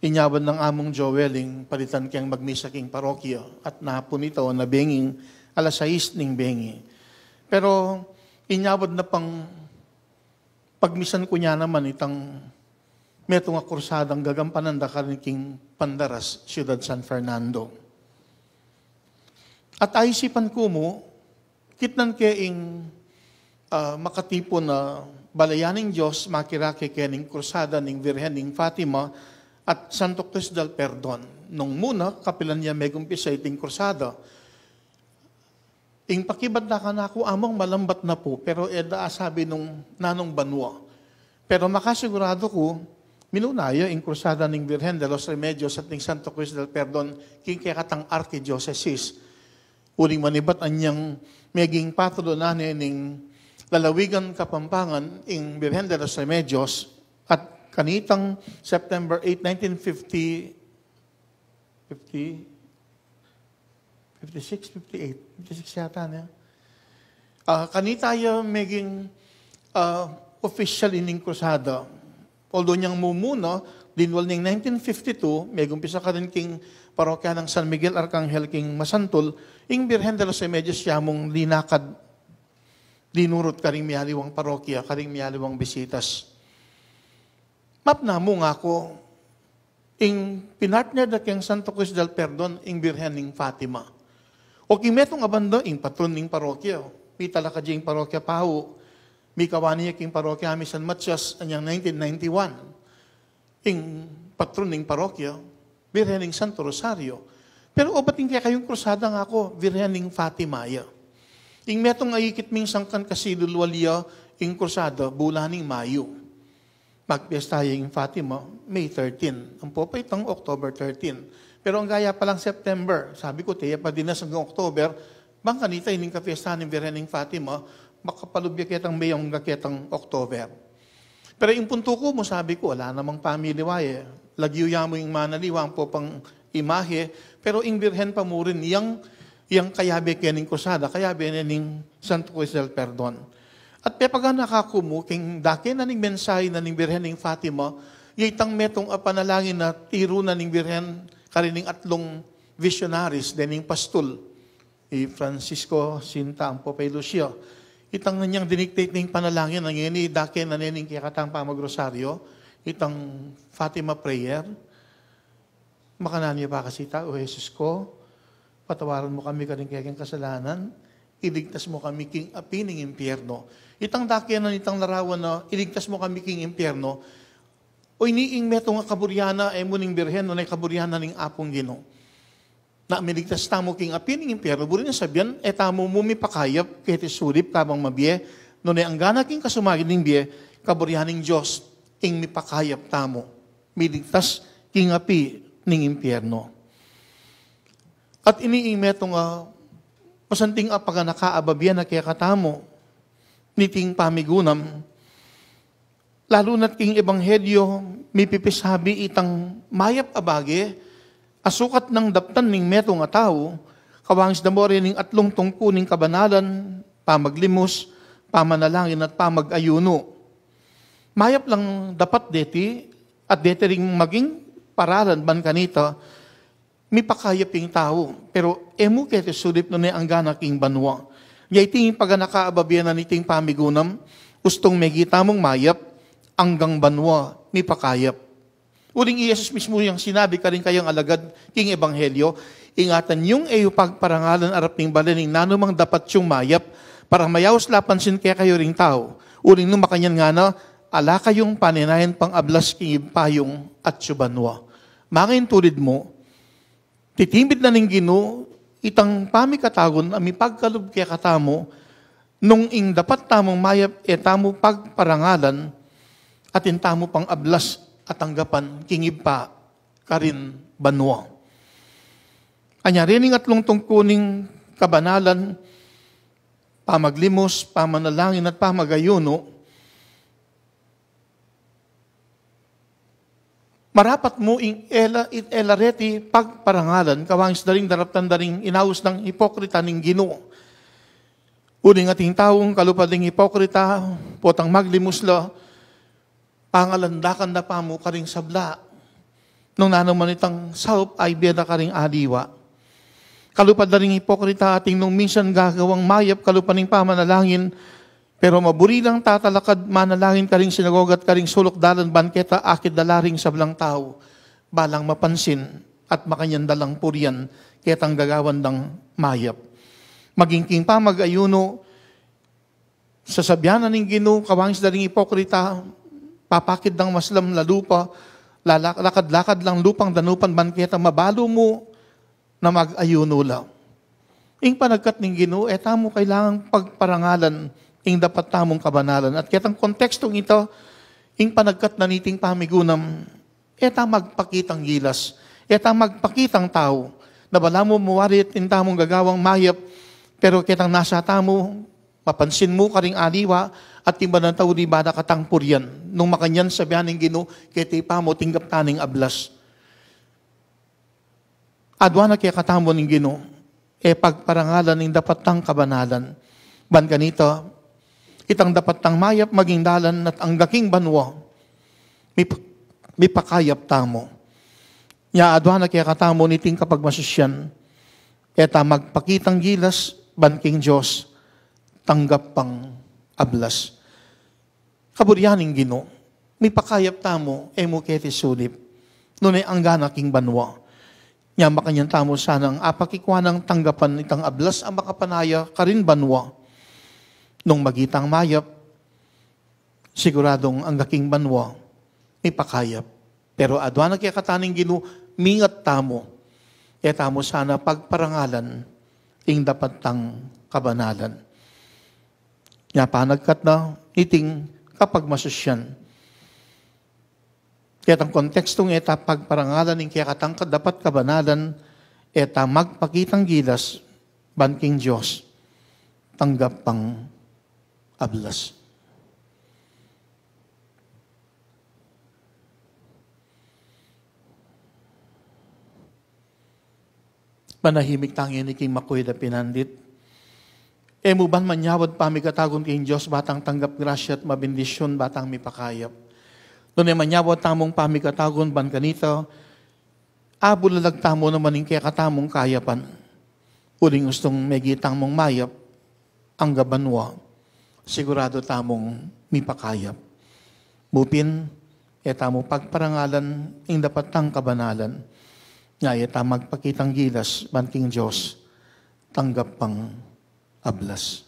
Inyawan ng among Joeling, palitan kiyang magmisa king parokya, at nahapon ito na benging, alas 6 ning bengi. Pero, inyawad na pang pagmisan ko niya naman itang metong kursadang gagampanan da kariking Pandaras, Ciudad San Fernando. At aisipan ko mo, kitnan keing makatipo na balayaning Diyos, makirake kening kursada ning Virhen ning Fatima, at Santo Cristo del Perdon. Nung muna, kapilan niya megumpisa iting kursada. Ing pakibad na ka na ako, among malambat na po, pero sabi nung nanong banwa. Pero makasigurado ko, minunaya ing kursada ning Virgen de los Remedios at ning Santo Cristo del Perdon, king kekatang Archdiocese. Uling manibat anyang meging patulo na ning lalawigan Kapampangan, ing Virgen de los Remedios, at kanitang September 8, 1956, 56 yata niya. Kanita yung maging official ining krusada. Although niyang mumuna, dinwal ning 1952, may gumpisa ka rin king parokya ng San Miguel Arcangel king Masantol, ing Virgen de los Remedios siya mong linakad, dinurot ka rin miyaliwang parokya, ka rin miyaliwang bisitas. Map na mo nga ako, ing pinartner da keng Santo Cristo del Perdon, ing Virgen ning Fatima. O kimetong abando, ing patron ning parokya. May talaka diyang parokya paho. May kawani niya king parokya kami San Matias, anyang 1991. Ing patron ning parokya, Virgen ning Santo Rosario. Pero o ba't kaya kayong krusada nga ako, Virgen ning Fatima ya. Ing metong ayikit ming sangkan kasidulwalya, ing krusada, bulaning Mayo. Magpiesta yung Fatima, May 13. Ang po pa itong October 13. Pero ang gaya pa lang September, sabi ko, tiya pa din na hanggang October, bang kanita ining kapiesta ng Virgen ng Fatima, makapalubya kitang mayong kaketang October. Pero yung punto ko mo, sabi ko, wala namang pamiliwaye. Lagyo mo yung manaliwang po pang imahe, pero yung Virgen pa mo rin, yung kayabe kening kusada, kayabe ning Santo Cristo del Perdon. At pepaga nakakumo, king dake na ning mensahe na ning Birhen ning Fatima, yitang metong apanalangin na tiro na ning Birhen, karining atlong visionaries, dening pastol, Francisco Sinta, ang Popay Lucia. Itang nanyang dinictate ning panalangin, ang yun dake na ning kiyakatang pamagrosaryo, itang Fatima prayer, makananya pa kasita, O Jesus ko, patawaran mo kami karing kayang kasalanan, iligtas mo kami king api ng impyerno. Itang dakyan na itang larawan na iligtas mo kami king impyerno, o iniing metong kaburyana ay muning Birhen o na kaburyana ng apong Gino. Na miligtas tamo king api ng impyerno, buri na sabihan, tamo mumipakayap kahit isulip kabang mabiye, no na ang gana king kasumagin ng biye, kaburyaning Diyos, ing mipakayap tamo. Miligtas king api ng impyerno. At iniing metong pasanting apaga nakaababyan na kaya katamo, niting pamigunam, lalo na't king ebanghelyo, may pipisabi itang mayap abage, asukat ng daptan ning meto nga tao, kawangis damore ning atlong tungku ning kabanalan, pamaglimos, pamanalangin at pamagayuno. Mayap lang dapat deti, at deti ring maging paralan ban kanita, may pakayaping tao, pero emu kete sulip no ne ang gana king banwa. Ngay ting paganakaababyan na niting pamigunam, ustong megita mong mayap, anggang banwa, may pakayap. Uling Yesus mismo yung sinabi ka rin kayang alagad king ebanghelyo, ingatan yung pagparangalan arap ning balaning nanumang dapat yung mayap, para mayaos lapansin kaya kayo ring tao. Uling nung makanyan nga na, ala kayong paninayan pang ablas king payong at subanwa. Mangin tulid mo, titimbid na ning Gino, itang pamikatagon, ami pagkalub kaya katamo, nung ing dapat tamong mayap, tamo pagparangalan, at intamo pang ablas at tanggapan, kingib pa, karin banwa. Anya rin atlong tungkuning kabanalan, pamaglimos, pamanalangin at pamagayuno, marapat mo ing elareti pagparangalan, kawangis daring daraptan daring inaus ng hipokrita ning Ginoo. Uling ating taong kalupading hipokrita, potang maglimusla, pangalandakan na pa mo karing sabla, Nung nanaman itang saup ay beda ka ring adiwa. Kalupad na ring hipokrita ating nung minsan gagawang mayap kalupaning pamanalangin, pero maburi lang tatalakad manalangin ka ring sinagogat ka ring sulok dalan banketa akit dalaring sablang tao, balang mapansin at makanyan dalang purian ketang gagawan ng mayap. Maging king pa mag-ayuno, sa sabyanan ng Ginoo, kawangis daling hipokrita, papakid ng maslam na lupa, lakad-lakad lang lupang danupan banketa, mabalo mo na mag-ayuno lang. Ing panagkat ng Ginoo, tamo kailangang pagparangalan, ing dapat tamong kabanalan. At kitang kontekstong ito, ing panagkat na niting pamigunam, magpakitang gilas, magpakitang tao, na bala mo muwarit in tamong gagawang mayap, pero kitang nasa tamo, mapansin mo karing aliwa at timba ng tao di ba nakatang puryan. Nung makanyan sabihan ng Ginoo, kiti pa mo tinggap taning ablas. Adwa na kaya katamo ng Ginoo, pagparangalan ng dapat tang kabanalan. Ban ganito, kitang dapat tang mayap maging dalan at ang daking banwa, may pakayap tamo. Ya adwa na kaya katamo niting kapag masusyan, magpakitang gilas, banking Diyos, tanggap pang ablas. Kaburyaning Ginoo, may pakayap tamo, mo keti sulip, nunay anggan aking banwa. Nya makanyan tamo sanang apakikwa ng tanggapan itang ablas ang makapanaya karin banwa. Nung magitang mayap, siguradong ang gaking banwa, may pakayap. Pero adwa na kaya kataning Ginoo, mingat tamo, tamo sana pagparangalan, ing dapat tang kabanalan. Nga panagkat na iting kapag masusyan. Kaya ang kontekstong pagparangalan ng kaya katang dapat kabanalan, magpakitang gilas, banking Diyos, tanggap pang ablas. Manahimik tangin ni King Makoy da pinandit. Mo ban manyawad pamigatagon kay Diyos, batang tanggap grasya at mabindisyon, batang mipakayap. Doon manyawad tamong pamigatagon, ban kanito, abulalag tamo naman yung kaya katamong kayapan. Uling gustong megitang mong mayap, ang gabanwa, sigurado tamong mipakayap. Bupin, tamo pagparangalan, yung dapat tang kabanalan. Nga magpakitang gilas, banting Diyos, tanggap pang ablas.